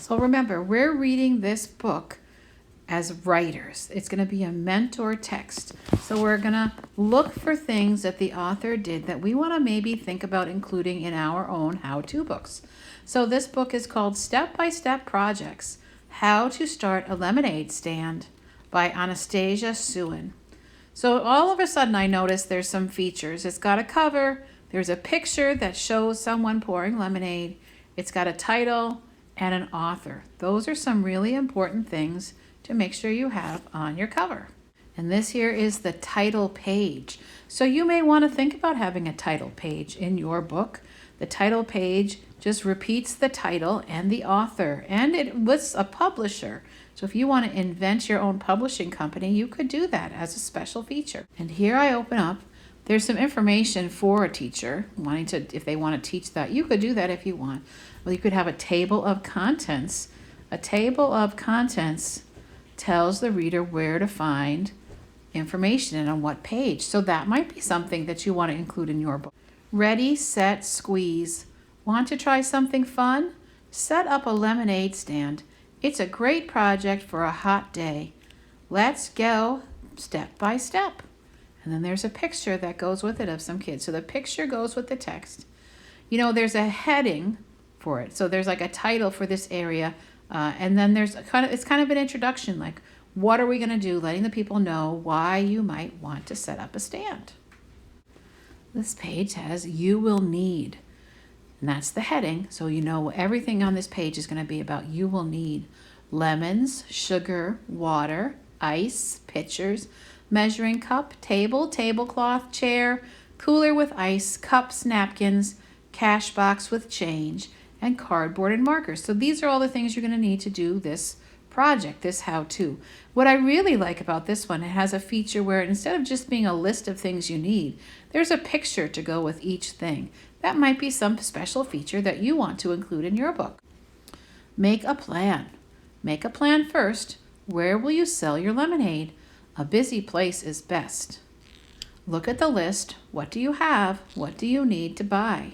So remember, we're reading this book as writers. It's going to be a mentor text. So we're going to look for things that the author did that we want to maybe think about including in our own how-to books. So this book is called Step-by-Step Projects, How to Start a Lemonade Stand by Anastasia Suen. So all of a sudden I noticed there's some features. It's got a cover, there's a picture that shows someone pouring lemonade, it's got a title and an author. Those are some really important things to make sure you have on your cover. And this here is the title page. So you may want to think about having a title page in your book. The title page just repeats the title and the author, and it was a publisher. So if you want to invent your own publishing company, you could do that as a special feature. And here I open up. There's some information for a teacher wanting to, if they want to teach that. You could do that if you want. Well, you could have a table of contents. A table of contents tells the reader where to find information and on what page. So that might be something that you want to include in your book. Ready, set, squeeze. Want to try something fun? Set up a lemonade stand. It's a great project for a hot day. Let's go step by step. And then there's a picture that goes with it of some kids. So the picture goes with the text. You know, there's a heading for it. So there's like a title for this area. And then there's it's kind of an introduction, like what are we going to do, letting the people know why you might want to set up a stand. This page has you will need, and that's the heading. So you know everything on this page is going to be about you will need lemons, sugar, water, ice, pitchers, measuring cup, table, tablecloth, chair, cooler with ice, cups, napkins, cash box with change, and cardboard and markers. So these are all the things you're going to need to do this project, this how-to. What I really like about this one, it has a feature where instead of just being a list of things you need, there's a picture to go with each thing. That might be some special feature that you want to include in your book. Make a plan. Make a plan first. Where will you sell your lemonade? A busy place is best. Look at the list. What do you have? What do you need to buy?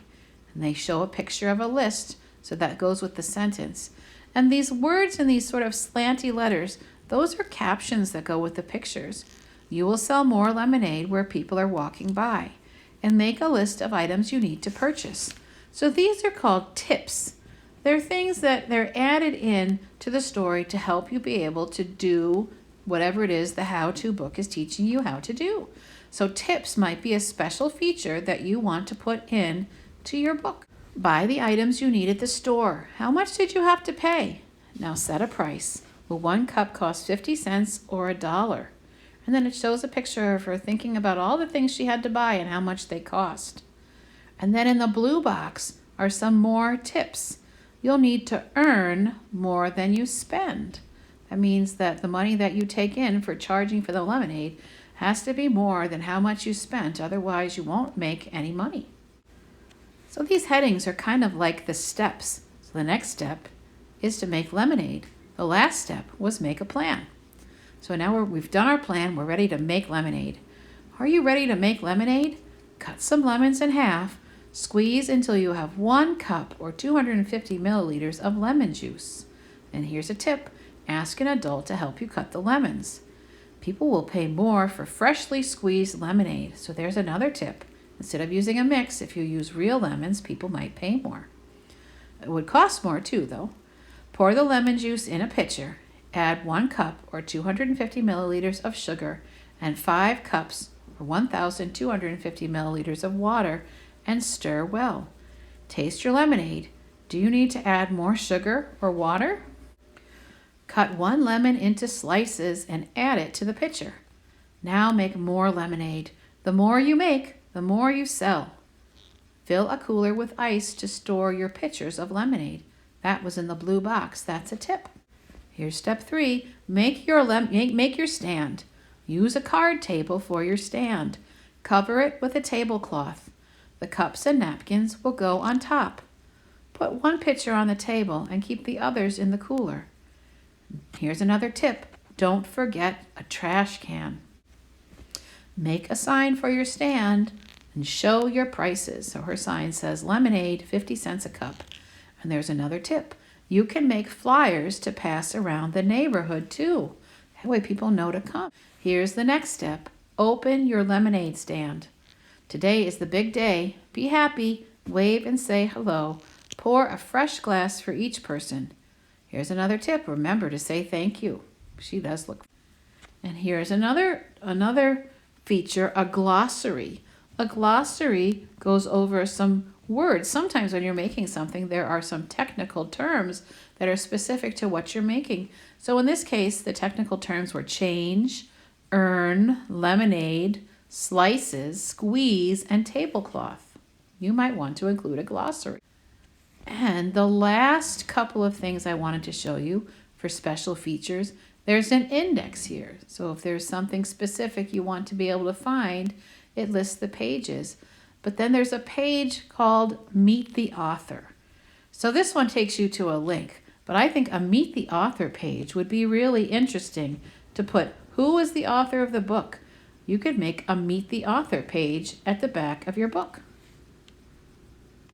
And they show a picture of a list, so that goes with the sentence. And these words and these sort of slanty letters, those are captions that go with the pictures. You will sell more lemonade where people are walking by. And make a list of items you need to purchase. So these are called tips. They're things that they're added in to the story to help you be able to do whatever it is the how-to book is teaching you how to do. So tips might be a special feature that you want to put in to your book. Buy the items you need at the store. How much did you have to pay? Now set a price. Will 1 cup cost 50 cents or $1? And then it shows a picture of her thinking about all the things she had to buy and how much they cost. And then in the blue box are some more tips. You'll need to earn more than you spend. That means that the money that you take in for charging for the lemonade has to be more than how much you spent, otherwise you won't make any money. So these headings are kind of like the steps. So the next step is to make lemonade. The last step was make a plan. So now we've done our plan, we're ready to make lemonade. Are you ready to make lemonade? Cut some lemons in half, squeeze until you have 1 cup or 250 milliliters of lemon juice. And here's a tip, ask an adult to help you cut the lemons. People will pay more for freshly squeezed lemonade. So there's another tip. Instead of using a mix, if you use real lemons, people might pay more. It would cost more too, though. Pour the lemon juice in a pitcher. Add 1 cup or 250 milliliters of sugar and 5 cups or 1,250 milliliters of water and stir well. Taste your lemonade. Do you need to add more sugar or water? Cut 1 lemon into slices and add it to the pitcher. Now make more lemonade. The more you make, the more you sell. Fill a cooler with ice to store your pitchers of lemonade. That was in the blue box. That's a tip. Here's step 3. Make your stand. Use a card table for your stand. Cover it with a tablecloth. The cups and napkins will go on top. Put 1 pitcher on the table and keep the others in the cooler. Here's another tip. Don't forget a trash can. Make a sign for your stand and show your prices. So her sign says lemonade, 50 cents a cup. And there's another tip. You can make flyers to pass around the neighborhood too. That way people know to come. Here's the next step. Open your lemonade stand. Today is the big day. Be happy, wave and say hello. Pour a fresh glass for each person. Here's another tip. Remember to say thank you. She does look. And here's another feature, a glossary. A glossary goes over some words. Sometimes when you're making something, there are some technical terms that are specific to what you're making. So in this case, the technical terms were change, earn, lemonade, slices, squeeze, and tablecloth. You might want to include a glossary. And the last couple of things I wanted to show you for special features, there's an index here. So if there's something specific you want to be able to find, it lists the pages. But then there's a page called Meet the Author. So this one takes you to a link, but I think a Meet the Author page would be really interesting to put who is the author of the book. You could make a Meet the Author page at the back of your book.